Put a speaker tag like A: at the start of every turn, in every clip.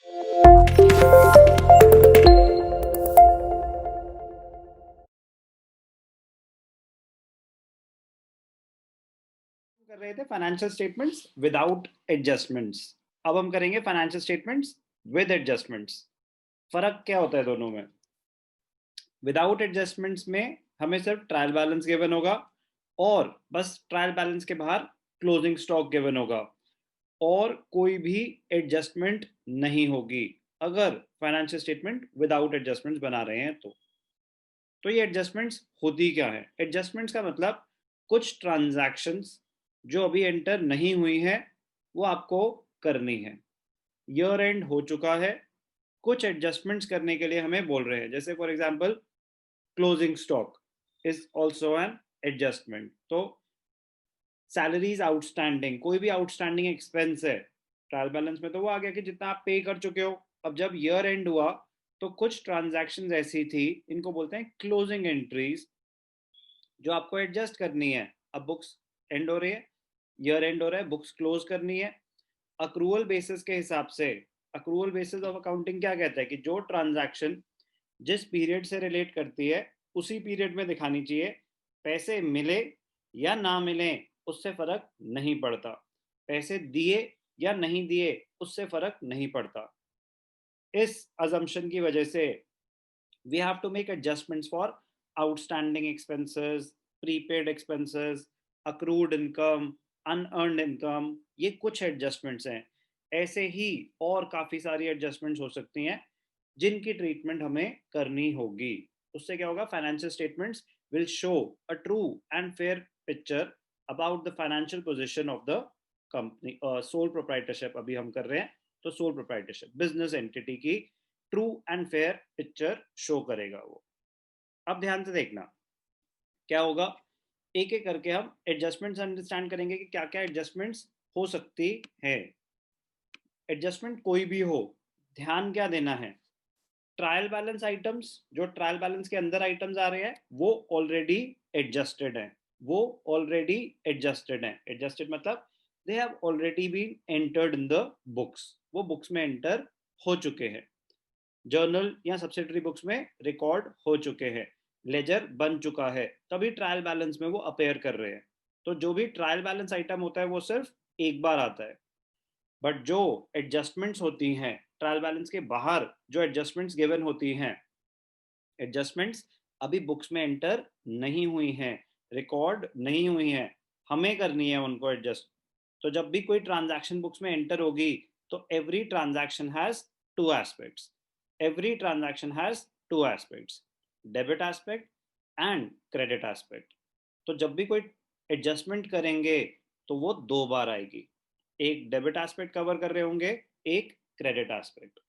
A: कर रहे थे फाइनेंशियल स्टेटमेंट्स विदाउट एडजस्टमेंट्स। अब हम करेंगे फाइनेंशियल स्टेटमेंट्स विद एडजस्टमेंट्स। फर्क क्या होता है दोनों में? विदाउट एडजस्टमेंट्स में हमें सिर्फ ट्रायल बैलेंस गिवन होगा और बस ट्रायल बैलेंस के बाहर क्लोजिंग स्टॉक गिवन होगा और कोई भी एडजस्टमेंट नहीं होगी अगर फाइनेंशियल स्टेटमेंट विदाउट एडजस्टमेंट्स बना रहे हैं तो ये एडजस्टमेंट्स होती क्या है? एडजस्टमेंट्स का मतलब कुछ ट्रांजैक्शंस जो अभी एंटर नहीं हुई है वो आपको करनी है। ईयर एंड हो चुका है, कुछ एडजस्टमेंट्स करने के लिए हमें बोल रहे हैं, जैसे for example closing stock is also an adjustment. तो सैलरीज आउटस्टैंडिंग, कोई भी आउटस्टैंडिंग एक्सपेंस है ट्रायल बैलेंस में तो वो आ गया कि जितना आप पे कर चुके हो। अब जब ईयर एंड हुआ तो कुछ ट्रांजैक्शंस ऐसी थी, इनको बोलते हैं क्लोजिंग एंट्रीज, जो आपको एडजस्ट करनी है। अब बुक्स एंड हो रही है, ईयर एंड हो रहा है, बुक्स क्लोज करनी है। अक्रूवल बेसिस के हिसाब से, अक्रूवल बेसिस ऑफ अकाउंटिंग क्या कहता है कि जो ट्रांजैक्शन जिस पीरियड से रिलेट करती है उसी पीरियड में दिखानी चाहिए। पैसे मिले या ना मिले उससे फर्क नहीं पड़ता, पैसे दिए या नहीं दिए उससे फर्क नहीं पड़ता। इस अजम्पशन की वजह से we have to make adjustments for outstanding expenses, prepaid expenses, accrued income, unearned income। ये कुछ एडजस्टमेंट्स हैं। ऐसे ही और काफ़ी सारी एडजस्टमेंट्स हो सकती हैं जिनकी ट्रीटमेंट हमें करनी होगी। उससे क्या होगा? Financial statements will show a true and fair picture about the financial position of the company. Sole proprietorship अभी हम कर रहे हैं, तो सोल प्रोप्राइटरशिप बिजनेस एंटिटी की true and fair picture show करेगा वो। अब ध्यान से देखना क्या होगा, एक एक करके हम एडजस्टमेंट्स अंडरस्टैंड करेंगे कि क्या क्या एडजस्टमेंट्स हो सकती है। एडजस्टमेंट कोई भी हो, ध्यान क्या देना है? ट्रायल बैलेंस आइटम्स, जो ट्रायल बैलेंस के अंदर आइटम्स आ रहे हैं वो ऑलरेडी एडजस्टेड हैं, वो ऑलरेडी एडजस्टेड हैं। एडजस्टेड मतलब they have already been entered in the books, वो बुक्स में एंटर हो चुके हैं। जर्नल या सब्सिडरी बुक्स में रिकॉर्ड हो चुके हैं, लेजर बन चुका है, तभी ट्रायल बैलेंस में वो अपेयर कर रहे हैं। तो जो भी ट्रायल बैलेंस आइटम होता है वो सिर्फ एक बार आता है, बट जो एडजस्टमेंट्स होती हैं ट्रायल बैलेंस के बाहर, जो एडजस्टमेंट्स गिवन होती हैं, एडजस्टमेंट्स अभी बुक्स में एंटर नहीं हुई हैं, रिकॉर्ड नहीं हुई हैं, हमें करनी है उनको एडजस्ट। तो जब भी कोई ट्रांजैक्शन बुक्स में एंटर होगी तो every transaction has two aspects, every transaction has two aspects, debit aspect and credit aspect. तो जब भी कोई एडजस्टमेंट करेंगे तो वो दो बार आएगी, एक डेबिट एस्पेक्ट कवर कर रहे होंगे, एक credit aspect.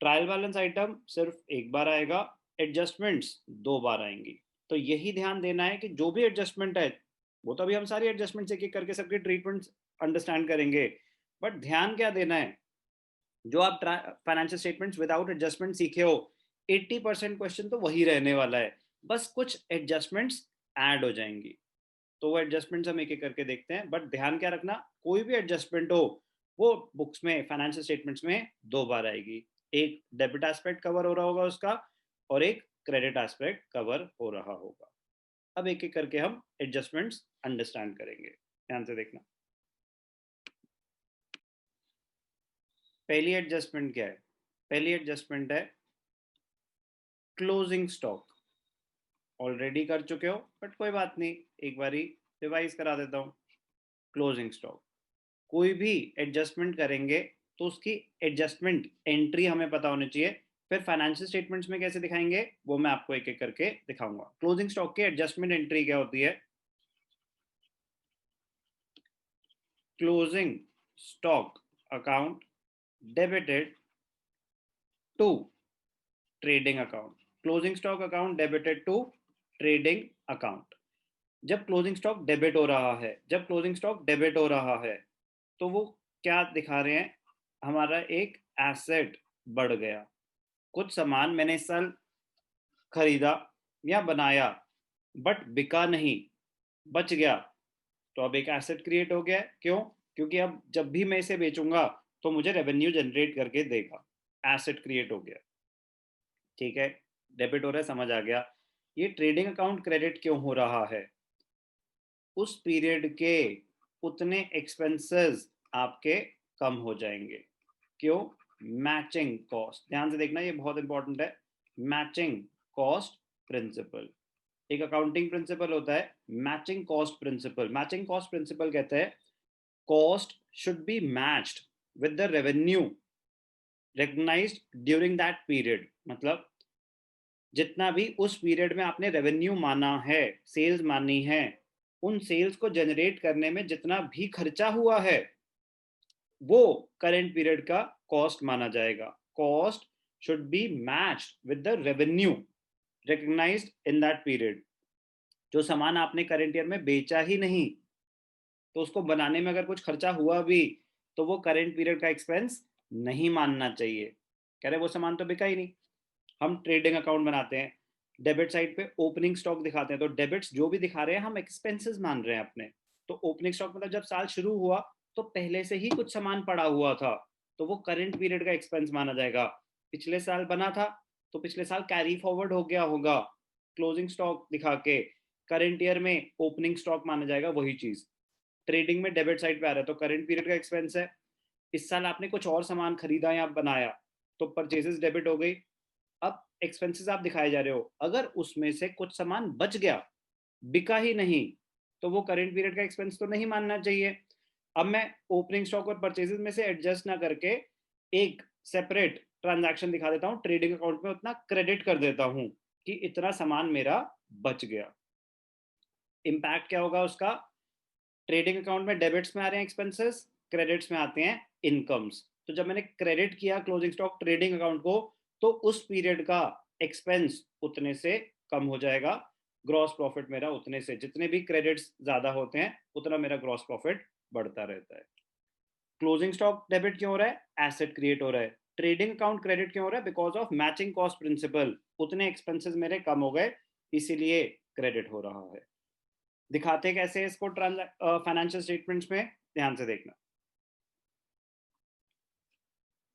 A: Trial balance item सिर्फ एक बार आएगा, एडजस्टमेंट्स दो बार आएंगी। तो यही ध्यान देना है कि जो भी एडजस्टमेंट है, वो तो अभी हम सारी एडजस्टमेंट एक एक करके सबके ट्रीटमेंट अंडरस्टैंड करेंगे, बट ध्यान क्या देना है? जो आप फाइनेंशियल स्टेटमेंट्स विदाउट एडजस्टमेंट सीखे हो, 80% क्वेश्चन तो वही रहने वाला है, बस कुछ एडजस्टमेंट्स ऐड हो जाएंगी। तो वो एडजस्टमेंट्स हम एक एक करके देखते हैं, बट ध्यान क्या रखना, कोई भी एडजस्टमेंट हो वो बुक्स में फाइनेंशियल स्टेटमेंट्स में दो बार आएगी। एक डेबिट एस्पेक्ट कवर हो रहा होगा उसका और एक क्रेडिट एस्पेक्ट कवर हो रहा होगा। अब एक एक करके हम एडजस्टमेंट्स अंडरस्टैंड करेंगे, ध्यान से देखना। पहली एडजस्टमेंट क्या है? पहली एडजस्टमेंट है क्लोजिंग स्टॉक। ऑलरेडी कर चुके हो बट कोई बात नहीं, एक बारी रिवाइज करा देता हूँ। क्लोजिंग स्टॉक, कोई भी एडजस्टमेंट करेंगे तो उसकी एडजस्टमेंट एंट्री हमें पता होनी चाहिए। फिर फाइनेंशियल स्टेटमेंट्स में कैसे दिखाएंगे वो मैं आपको एक एक करके दिखाऊंगा। क्लोजिंग स्टॉक की एडजस्टमेंट एंट्री क्या होती है? Closing stock account debited to trading account. Closing stock account debited to trading account. जब क्लोजिंग स्टॉक डेबिट हो रहा है, जब क्लोजिंग स्टॉक डेबिट हो रहा है तो वो क्या दिखा रहे हैं? हमारा एक एसेट बढ़ गया, कुछ सामान मैंने इस साल खरीदा या बनाया बट बिका नहीं, बच गया, तो अब एक एसेट क्रिएट हो गया है। क्यों? क्योंकि अब जब भी मैं इसे बेचूंगा तो मुझे रेवेन्यू जनरेट करके देगा, एसेट क्रिएट हो गया। ठीक है, डेबिट हो रहा है, समझ आ गया। ये ट्रेडिंग अकाउंट क्रेडिट क्यों हो रहा है? उस पीरियड के उतने एक्सपेंसेस आपके कम हो जाएंगे। क्यों? मैचिंग कॉस्ट, ध्यान से देखना, ये बहुत इंपॉर्टेंट है। मैचिंग कॉस्ट प्रिंसिपल, एक अकाउंटिंग प्रिंसिपल होता है matching cost principle. Matching cost principle कहते हैं cost should be matched with the revenue recognised during that period. मतलब जितना भी उस पीरियड में आपने रेवेन्यू माना है, सेल्स मानी है, उन सेल्स को जनरेट करने में जितना भी खर्चा हुआ है वो करंट पीरियड का कॉस्ट माना जाएगा। Cost should be matched with the revenue recognized in that period. जो सामान आपने करंट ईयर में बेचा ही नहीं, तो उसको बनाने में अगर कुछ खर्चा हुआ भी, तो वो करंट पीरियड का एक्सपेंस नहीं मानना चाहिए। कह रहे वो सामान तो बिका ही नहीं। हम ट्रेडिंग अकाउंट बनाते हैं, डेबिट साइड पे ओपनिंग स्टॉक दिखाते हैं, तो डेबिट्स जो भी दिखा रहे हैं हम एक्सपेंसेस मान रहे हैं अपने। तो ओपनिंग स्टॉक मतलब जब साल शुरू हुआ तो पहले से ही कुछ सामान पड़ा हुआ था, तो वो करंट पीरियड का एक्सपेंस माना जाएगा। पिछले साल बना था तो पिछले साल कैरी फॉरवर्ड हो गया होगा, क्लोजिंग स्टॉक दिखा के करंट ईयर में ओपनिंग स्टॉक माना जाएगा। वही चीज ट्रेडिंग में डेबिट साइड पे आ रहा है, तो करंट पीरियड का एक्सपेंस है। इस साल आपने कुछ और सामान खरीदा या बनाया, तो परचेजेस डेबिट हो गई। अब एक्सपेंसेस आप दिखाए जा रहे हो, अगर उसमें से कुछ सामान बच गया, बिका ही नहीं, तो वो करंट पीरियड का एक्सपेंस तो नहीं मानना चाहिए। अब मैं ओपनिंग स्टॉक और परचेजेस में से एडजस्ट ना करके एक सेपरेट ट्रांजैक्शन दिखा देता हूँ, ट्रेडिंग अकाउंट में उतना क्रेडिट कर देता हूँ कि इतना सामान मेरा बच गया। इम्पैक्ट क्या होगा उसका? ट्रेडिंग अकाउंट में डेबिट्स में आ रहे हैं एक्सपेंसेस, क्रेडिट्स में आते हैं इनकम्स। तो जब मैंने क्रेडिट किया क्लोजिंग स्टॉक ट्रेडिंग अकाउंट को, तो उस पीरियड का एक्सपेंस उतने से कम हो जाएगा। ग्रॉस प्रॉफिट मेरा उतने से, जितने भी क्रेडिट्स ज्यादा होते हैं उतना मेरा ग्रॉस प्रॉफिट बढ़ता रहता है। क्लोजिंग स्टॉक डेबिट क्यों हो रहा है? एसेट क्रिएट हो रहा है। ट्रेडिंग अकाउंट क्रेडिट क्यों हो रहा है? Because of matching cost principle, उतने एक्सपेंसेस मेरे कम हो गए, इसीलिए क्रेडिट हो रहा है। दिखाते कैसे इसको फाइनेंशियल स्टेटमेंट्स में? ध्यान से देखना,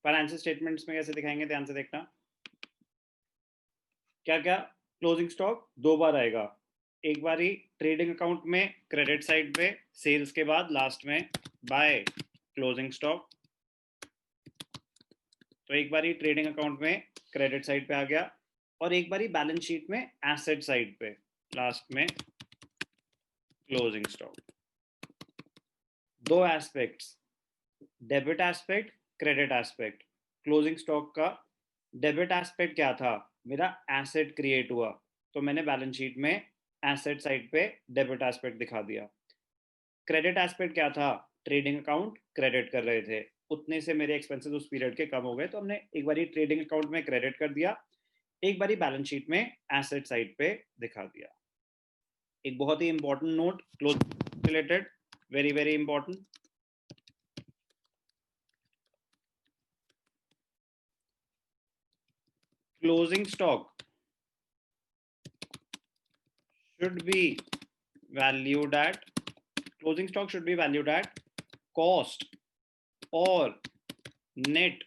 A: फाइनेंशियल स्टेटमेंट्स में कैसे दिखाएंगे, ध्यान से देखना। क्या क्या? क्लोजिंग स्टॉक दो बार आएगा, एक बारी ट्रेडिंग अकाउंट में क्रेडिट साइड पे सेल्स के बाद लास्ट में बाय क्लोजिंग स्टॉक, तो एक बारी ट्रेडिंग अकाउंट में क्रेडिट साइड पे आ गया, और एक बारी बैलेंस शीट में एसेट साइड पे लास्ट में क्लोजिंग स्टॉक। दो aspects, debit aspect, credit aspect. Closing stock का डेबिट एस्पेक्ट क्या था? मेरा एसेट क्रिएट हुआ, तो मैंने बैलेंस शीट में एसेट साइड पे डेबिट एस्पेक्ट दिखा दिया। क्रेडिट एस्पेक्ट क्या था? ट्रेडिंग अकाउंट क्रेडिट कर रहे थे, उतने से मेरे एक्सपेंसेस उस पीरियड के कम हो गए, तो हमने एक बारी ट्रेडिंग अकाउंट में क्रेडिट कर दिया, एक बारी बैलेंस शीट में एसेट साइड पे दिखा दिया। एक बहुत ही important note close related, very very important. Closing stock should be valued at, closing stock should be valued at cost or net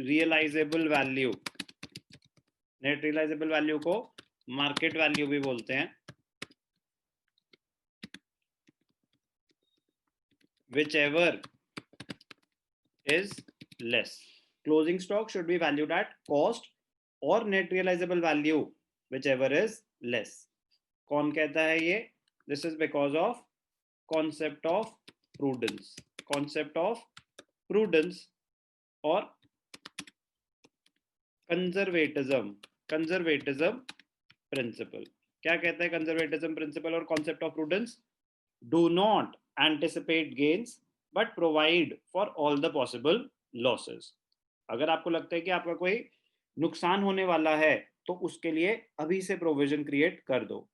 A: realizable value। Net realisable value को market value भी बोलते हैं। whichever is less, closing stock should be valued at cost or net realizable value, whichever is less। कौन कहता है ये? This is because of concept of prudence, concept of prudence और conservatism, conservatism principal. क्या कहता है कंजर्वेटिज्म प्रिंसिपल और concept of prudence? Do not anticipate gains but provide for all the possible losses. अगर आपको लगता है कि आपका कोई नुकसान होने वाला है, तो उसके लिए अभी से प्रोविजन क्रिएट कर दो।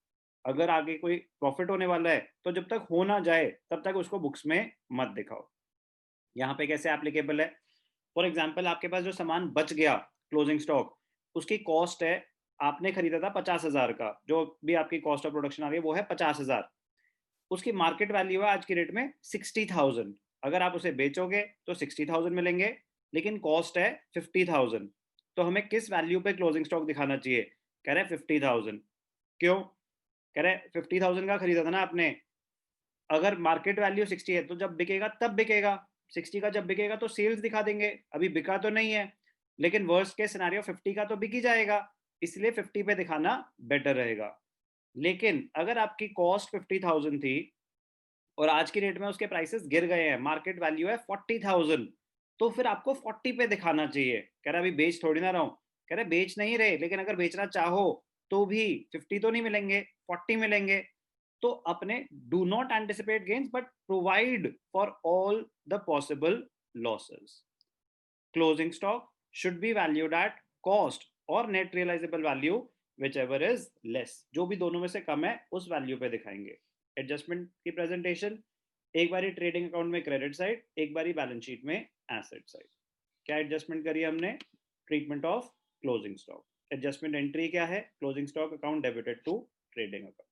A: अगर आगे कोई प्रॉफिट होने वाला है, तो जब तक हो ना जाए तब तक उसको बुक्स में मत दिखाओ। यहाँ पे कैसे एप्लीकेबल है? फॉर एग्जाम्पल, आपके पास जो सामान बच गया क्लोजिंग स्टॉक, उसकी कॉस्ट है, आपने खरीदा था 50,000 का, जो भी आपकी कॉस्ट ऑफ प्रोडक्शन आ रही है वो है 50,000, उसकी मार्केट वैल्यू है आज की डेट में 60,000। अगर आप उसे बेचोगे तो 60,000 मिलेंगे, लेकिन कॉस्ट है 50,000। तो हमें किस वैल्यू पे क्लोजिंग स्टॉक दिखाना चाहिए? कह रहे 50,000। क्यों? कह रहे 50,000 का खरीदा था ना आपने, अगर मार्केट वैल्यू 60 है तो जब बिकेगा तब बिकेगा, 60 का जब बिकेगा तो सेल्स दिखा देंगे, अभी बिका तो नहीं है, लेकिन वर्स्ट केस सिनेरियो 50 का तो बिक ही जाएगा, इसलिए 50 पे दिखाना बेटर रहेगा। लेकिन अगर आपकी कॉस्ट 50,000 थी और आज की डेट में उसके प्राइसेस गिर गए हैं, मार्केट वैल्यू है 40,000, तो फिर आपको 40 पे दिखाना चाहिए। कह रहा अभी बेच थोड़ी ना रहा हूं, कह रहे बेच नहीं रहे, लेकिन अगर बेचना चाहो तो भी 50 तो नहीं मिलेंगे, 40 मिलेंगे। तो अपने do not anticipate gains but provide for all the possible losses. Closing stock should be valued at cost और net realisable value, whichever is less, जो भी दोनों में से कम है उस वैल्यू पे दिखाएंगे। एडजस्टमेंट की प्रेजेंटेशन, एक बारी ट्रेडिंग अकाउंट में क्रेडिट साइड, एक बारी बैलेंस शीट में एसेट साइड। क्या एडजस्टमेंट करी हमने? Treatment of closing stock. Adjustment entry क्या है? Closing stock account debited to trading account.